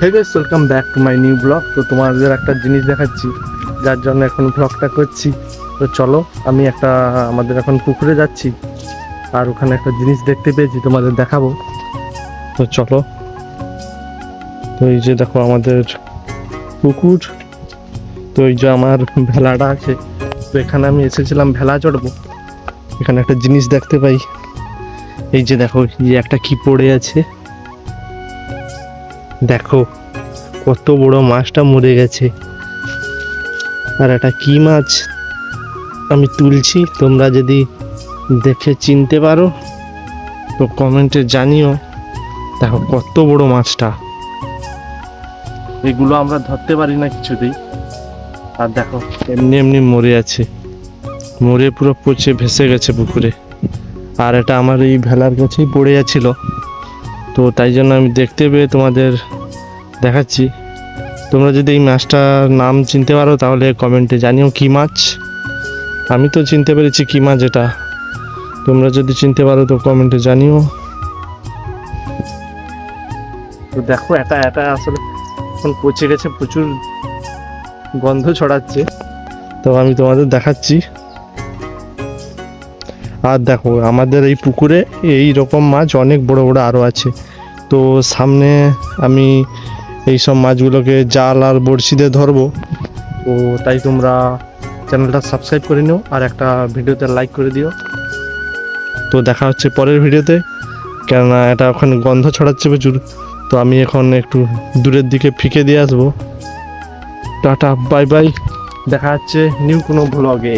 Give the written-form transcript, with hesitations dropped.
Hey guys, welcome back to my new blog. তো তোমাদের একটা জিনিস দেখাচ্ছি, যার জন্য এখন ব্লগটা করছি। তো চলো, আমি আমাদের এখন পুকুরে যাচ্ছি, আর ওখানে একটা জিনিস দেখতে পেয়েছি, তোমাদের দেখাবো। তো চলো। তো এই যে দেখো আমাদের পুকুর। তো এই যে আমার ভেলাটা আছে, তো এখানে আমি এসেছিলাম ভেলা চড়বো। এখানে একটা জিনিস দেখতে পাই, এই যে দেখো, এই একটা কি পড়ে আছে, দেখো কত বড় মাছটা মরে গেছে। আর এটা কি মাছ আমি তুলছি, তোমরা যদি দেখে চিনতে পারো তো কমেন্টে জানিও। দেখো কত বড় মাছটা, এগুলো আমরা ধরতে পারি না কিছুতেই। আর দেখো এমনি এমনি মরে আছে, মরে পুরো পচে ভেসে গেছে পুকুরে। আর এটা আমার এই ভেলার কাছেই পড়ে যাচ্ছিল, তো তাই জন্য আমি দেখতে পেয়ে তোমাদের দেখাচ্ছি। তোমরা যদি এই মাছটার নাম চিনতে পারো তাহলে কমেন্টে জানিও কি মাছ। আমি তো চিনতে পেরেছি কি মাছ এটা, তোমরা যদি চিনতে পারো তো কমেন্টে জানিও। তো দেখো এটা আসলে এখন পচে গেছে, প্রচুর গন্ধ ছড়াচ্ছে, তো আমি তোমাদের দেখাচ্ছি। আর দেখো আমাদের এই পুকুরে এই রকম মাছ অনেক বড় বড় আরও আছে। তো সামনে আমি এই সব মাছগুলোকে জাল আর বড়শি দিয়ে ধরবো। তো তাই তোমরা চ্যানেলটা সাবস্ক্রাইব করে নিও, আর একটা ভিডিওতে লাইক করে দিও। তো দেখা হচ্ছে পরের ভিডিওতে, কেননা এটা ওখানে গন্ধ ছড়াচ্ছে প্রচুর। তো আমি এখন একটু দূরের দিকে ফিকে দিয়ে আসবো। টাটা, বাই বাই, দেখা হচ্ছে নিউ কোনো ব্লগে।